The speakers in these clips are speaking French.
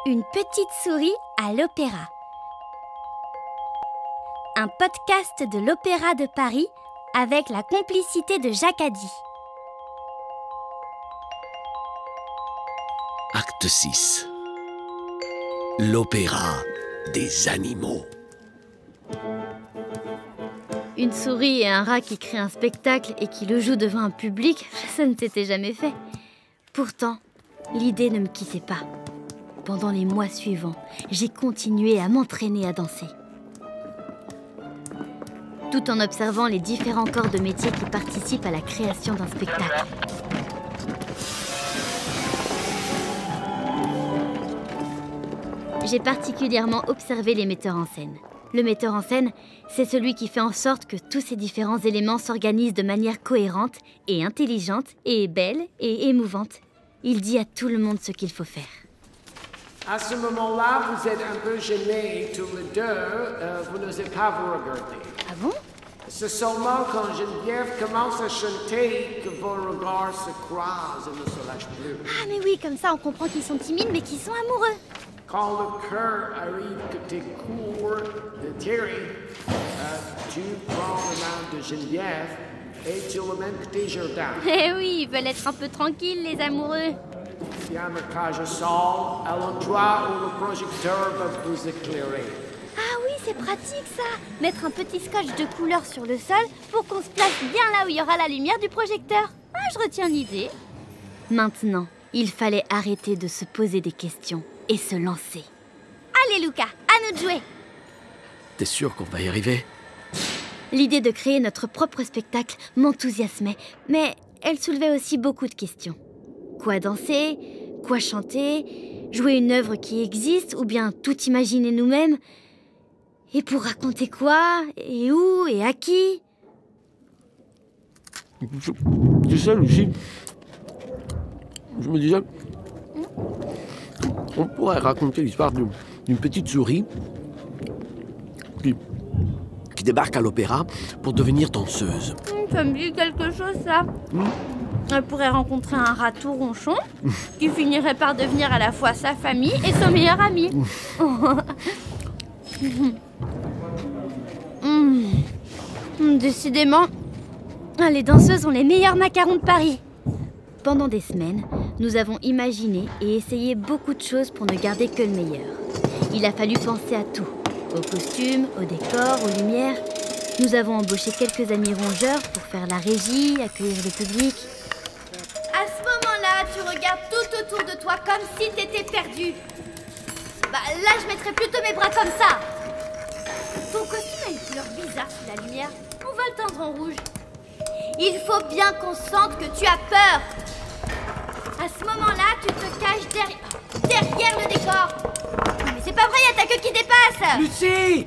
Une petite souris à l'opéra. Un podcast de l'Opéra de Paris avec la complicité de Jacques Addy. Acte 6. L'opéra des animaux. Une souris et un rat qui créent un spectacle et qui le jouent devant un public, ça ne s'était jamais fait. Pourtant, l'idée ne me quittait pas. Pendant les mois suivants, j'ai continué à m'entraîner à danser. Tout en observant les différents corps de métier qui participent à la création d'un spectacle. J'ai particulièrement observé les metteurs en scène. Le metteur en scène, c'est celui qui fait en sorte que tous ces différents éléments s'organisent de manière cohérente et intelligente et belle et émouvante. Il dit à tout le monde ce qu'il faut faire. À ce moment-là, vous êtes un peu gênés tous les deux, vous n'osez pas vous regarder. Ah bon? C'est seulement quand Geneviève commence à chanter que vos regards se croisent et ne se lâchent plus. Ah mais oui, comme ça on comprend qu'ils sont timides mais qu'ils sont amoureux. Quand le cœur arrive que tes cours de Thierry, tu prends la main de Geneviève et tu l'emmènes côté jardin. Eh oui, ils veulent être un peu tranquilles les amoureux. Il y a un cage au sol à l'endroit où le projecteur va vous éclairer. Ah oui, c'est pratique ça. Mettre un petit scotch de couleur sur le sol pour qu'on se place bien là où il y aura la lumière du projecteur. Ah, je retiens l'idée. Maintenant, il fallait arrêter de se poser des questions et se lancer. Allez Lucas, à nous de jouer. T'es sûr qu'on va y arriver? L'idée de créer notre propre spectacle m'enthousiasmait, mais elle soulevait aussi beaucoup de questions. Quoi danser? Quoi chanter? Jouer une œuvre qui existe ou bien tout imaginer nous-mêmes? Et pour raconter quoi? Et où? Et à qui? Tu sais, Lucie, je me disais, on pourrait raconter l'histoire d'une petite souris qui débarque à l'opéra pour devenir danseuse. Ça me dit quelque chose, ça. Elle pourrait rencontrer un rat tout ronchon qui finirait par devenir à la fois sa famille et son meilleur ami. Décidément, les danseuses ont les meilleurs macarons de Paris. Pendant des semaines, nous avons imaginé et essayé beaucoup de choses pour ne garder que le meilleur. Il a fallu penser à tout, aux costumes, aux décors, aux lumières. Nous avons embauché quelques amis rongeurs pour faire la régie, accueillir le public. À ce moment-là, tu regardes tout autour de toi comme si t'étais perdu. Là, je mettrais plutôt mes bras comme ça. Ton costume a une couleur bizarre sous la lumière. On va le teindre en rouge. Il faut bien qu'on sente que tu as peur. À ce moment-là, tu te caches derrière le décor. Mais c'est pas vrai, y a ta queue qui dépasse. Lucie!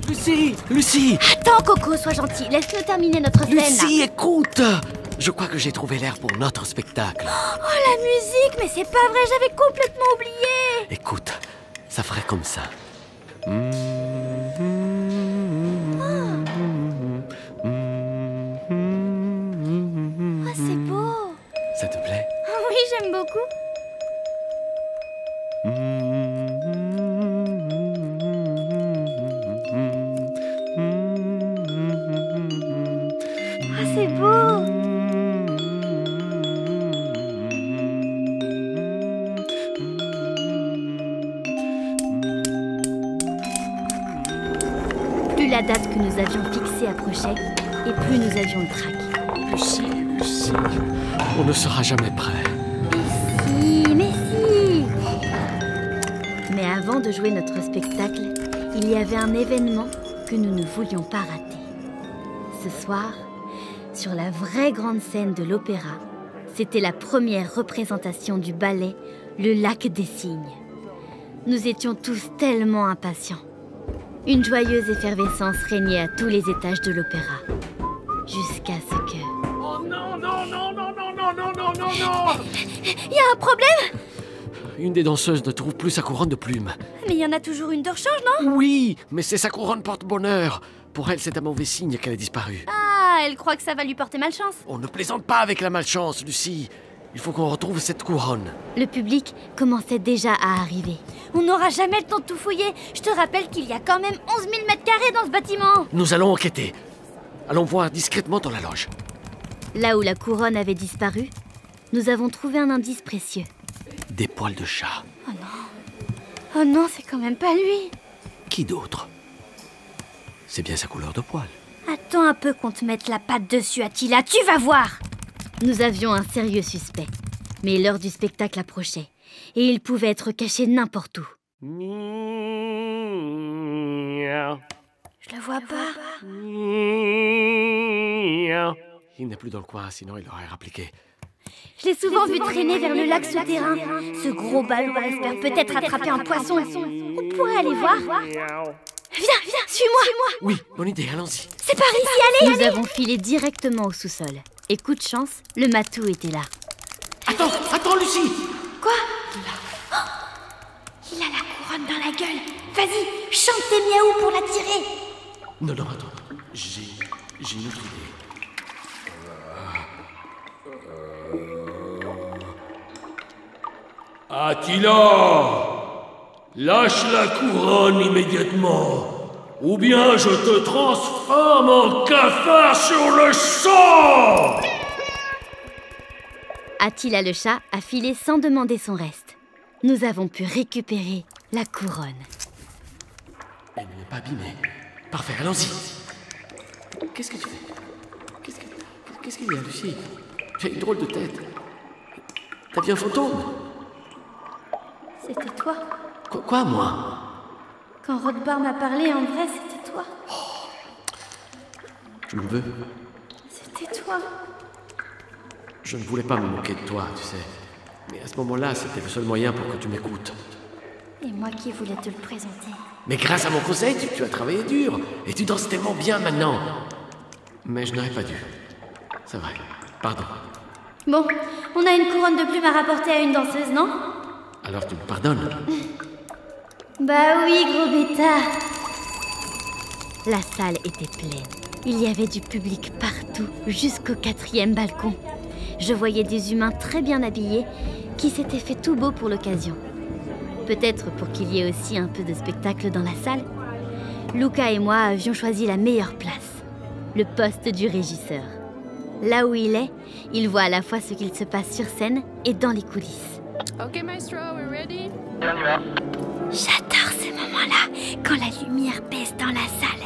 Lucie! Lucie! Attends, Coco, sois gentil. Laisse-nous terminer notre scène. Lucie, écoute! Je crois que j'ai trouvé l'air pour notre spectacle. Oh, la musique, mais c'est pas vrai, j'avais complètement oublié. Écoute, ça ferait comme ça. Oh, c'est beau. Ça te plaît? Oui, j'aime beaucoup. Oh, c'est beau. Plus la date que nous avions fixée approchait, et plus nous avions le trac. Lucie, on ne sera jamais prêt. Mais si. Mais avant de jouer notre spectacle, il y avait un événement que nous ne voulions pas rater. Ce soir, sur la vraie grande scène de l'opéra, c'était la première représentation du ballet Le Lac des Cygnes. Nous étions tous tellement impatients. Une joyeuse effervescence régnait à tous les étages de l'opéra. Jusqu'à ce que... Oh non, non, non, non, non, non, non, non, non, non! Il y a un problème? Une des danseuses ne trouve plus sa couronne de plumes. Mais il y en a toujours une de rechange, non? Oui, mais c'est sa couronne porte-bonheur. Pour elle, c'est un mauvais signe qu'elle ait disparu. Ah, elle croit que ça va lui porter malchance. On ne plaisante pas avec la malchance, Lucie. Il faut qu'on retrouve cette couronne. Le public commençait déjà à arriver. On n'aura jamais le temps de tout fouiller. Je te rappelle qu'il y a quand même 11 000 mètres carrés dans ce bâtiment. Nous allons enquêter. Allons voir discrètement dans la loge. Là où la couronne avait disparu, nous avons trouvé un indice précieux. Des poils de chat. Oh non, c'est quand même pas lui. Qui d'autre? C'est bien sa couleur de poil. Attends un peu qu'on te mette la patte dessus, Attila, tu vas voir. Nous avions un sérieux suspect. Mais l'heure du spectacle approchait. Et il pouvait être caché n'importe où. Je le vois pas. Il n'est plus dans le coin, sinon il aurait rappliqué. Je l'ai souvent vu traîner vers le lac souterrain. Ce gros ballon espère peut-être attraper un poisson. On pourrait aller voir. Viens, suis-moi. Oui, bonne idée, allons-y. C'est par ici, allez. Nous avons filé directement au sous-sol. Et coup de chance, le matou était là. Attends, Lucie. Quoi? Il a la couronne dans la gueule. Vas-y, chante tes miaou pour l'attirer. Non, attends. J'ai une autre idée. Attila! Lâche la couronne immédiatement, ou bien je te transforme en cafard sur le champ! Attila le chat a filé sans demander son reste. Nous avons pu récupérer la couronne. Elle n'est pas abîmée. Parfait, allons-y. Qu'est-ce que tu fais? Qu'est-ce qu'il y a, Lucie? Tu as une drôle de tête. T'as vu un fantôme? C'était toi. Quoi, moi? Quand Rothbar m'a parlé, en vrai, c'était toi. Tu me veux? C'était toi. Je ne voulais pas me moquer de toi, tu sais. Mais à ce moment-là, c'était le seul moyen pour que tu m'écoutes. Et moi qui voulais te le présenter. Mais grâce à mon conseil, tu as travaillé dur. Et tu danses tellement bien maintenant. Mais je n'aurais pas dû. C'est vrai. Pardon. Bon, on a une couronne de plumes à rapporter à une danseuse, non? Alors tu me pardonnes? Bah oui, gros bêta. La salle était pleine. Il y avait du public partout, jusqu'au 4e balcon. Je voyais des humains très bien habillés qui s'étaient fait tout beau pour l'occasion. Peut-être pour qu'il y ait aussi un peu de spectacle dans la salle. Luca et moi avions choisi la meilleure place, le poste du régisseur. Là où il est, il voit à la fois ce qu'il se passe sur scène et dans les coulisses. Ok, maestro, we're ready? J'adore ces moments-là, quand la lumière baisse dans la salle,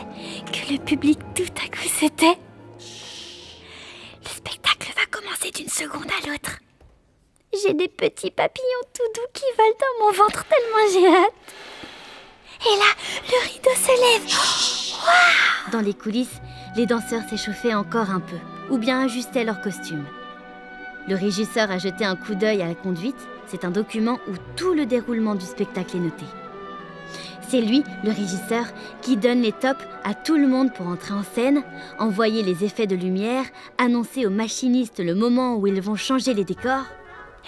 que le public tout à coup se tait. Le spectacle va commencer d'une seconde à l'autre. J'ai des petits papillons tout doux qui volent dans mon ventre tellement j'ai hâte. Et là, le rideau se lève. Wow! Dans les coulisses, les danseurs s'échauffaient encore un peu, ou bien ajustaient leurs costumes. Le régisseur a jeté un coup d'œil à la conduite. C'est un document où tout le déroulement du spectacle est noté. C'est lui, le régisseur, qui donne les tops à tout le monde pour entrer en scène, envoyer les effets de lumière, annoncer aux machinistes le moment où ils vont changer les décors.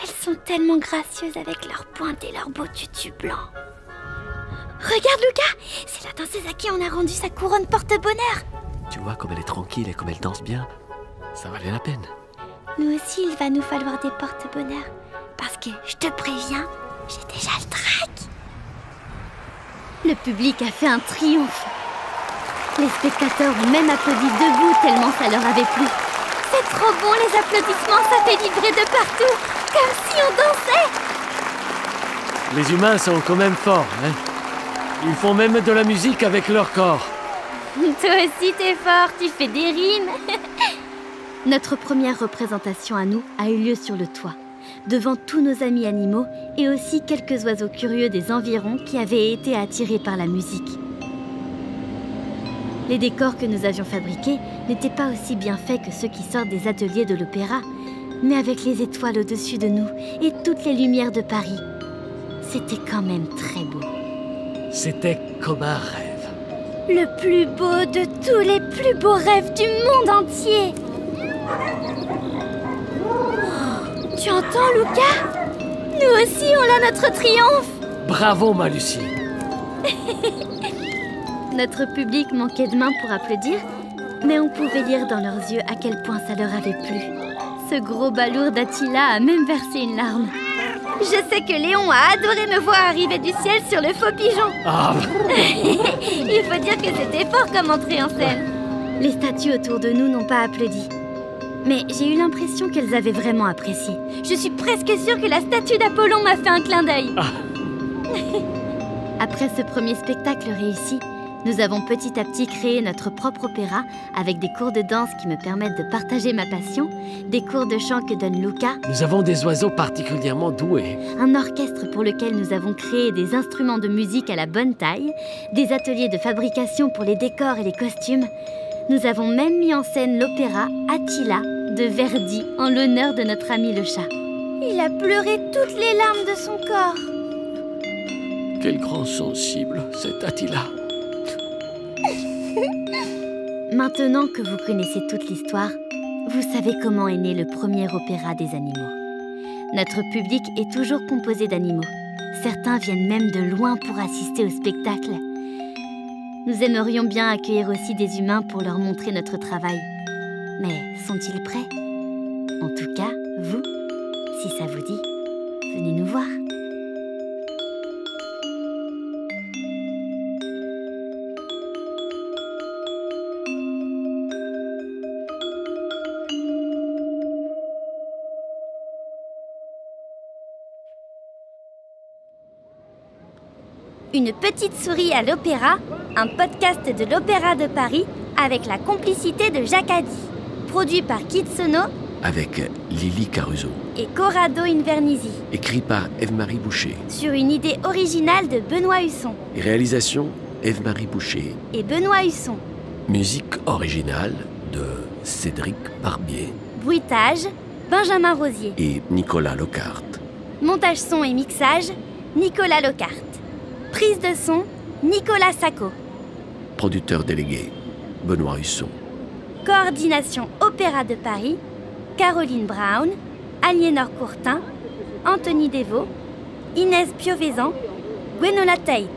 Elles sont tellement gracieuses avec leurs pointes et leurs beaux tutus blancs. Regarde, Luca, c'est la danseuse à qui on a rendu sa couronne porte-bonheur. Tu vois comme elle est tranquille et comme elle danse bien. Ça valait la peine. Nous aussi, il va nous falloir des porte-bonheur. Parce que, je te préviens, j'ai déjà le trac. Le public a fait un triomphe. Les spectateurs ont même applaudi debout tellement ça leur avait plu. C'est trop bon, les applaudissements, ça fait vibrer de partout, comme si on dansait. Les humains sont quand même forts, hein? Ils font même de la musique avec leur corps. Toi aussi t'es fort, tu fais des rimes. Notre première représentation à nous a eu lieu sur le toit, devant tous nos amis animaux et aussi quelques oiseaux curieux des environs qui avaient été attirés par la musique. Les décors que nous avions fabriqués n'étaient pas aussi bien faits que ceux qui sortent des ateliers de l'opéra, mais avec les étoiles au-dessus de nous et toutes les lumières de Paris, c'était quand même très beau. C'était comme un rêve. Le plus beau de tous les plus beaux rêves du monde entier. Tu entends, Luca? Nous aussi, on a notre triomphe. Bravo, ma Lucie. Notre public manquait de mains pour applaudir, mais on pouvait lire dans leurs yeux à quel point ça leur avait plu. Ce gros balourd d'Attila a même versé une larme. Je sais que Léon a adoré me voir arriver du ciel sur le faux pigeon. Il faut dire que c'était fort comme entrée en scène. Les statues autour de nous n'ont pas applaudi. Mais j'ai eu l'impression qu'elles avaient vraiment apprécié. Je suis presque sûre que la statue d'Apollon m'a fait un clin d'œil. Après ce premier spectacle réussi, nous avons petit à petit créé notre propre opéra avec des cours de danse qui me permettent de partager ma passion, des cours de chant que donne Luca, Nous avons des oiseaux particulièrement doués. un orchestre pour lequel nous avons créé des instruments de musique à la bonne taille, des ateliers de fabrication pour les décors et les costumes. Nous avons même mis en scène l'opéra Attila de Verdi en l'honneur de notre ami le chat. Il a pleuré toutes les larmes de son corps. Quel grand sensible, cet Attila. Maintenant que vous connaissez toute l'histoire, vous savez comment est né le premier opéra des animaux. Notre public est toujours composé d'animaux. Certains viennent même de loin pour assister au spectacle. Nous aimerions bien accueillir aussi des humains pour leur montrer notre travail. Mais sont-ils prêts? En tout cas, vous, si ça vous dit, venez nous voir. Une petite souris à l'opéra, un podcast de l'Opéra de Paris avec la complicité de Jacques Addy. Produit par Kid Sono Avec Lily Caruso. et Corrado Invernizzi. Écrit par Ève-Marie Boucher. Sur une idée originale de Benoît Husson. Et réalisation Ève-Marie Boucher. Et Benoît Husson. Musique originale de Cédric Barbier Bruitage, Benjamin Rosier. et Nicolas Lockhart. Montage son et mixage, Nicolas Lockhart. Prise de son, Nicolas Sacco. Producteur délégué, Benoît Husson. Coordination Opéra de Paris, Caroline Brown, Aliénor Courtin, Anthony Devaux, Inès Piovesan, Gwenola Tate.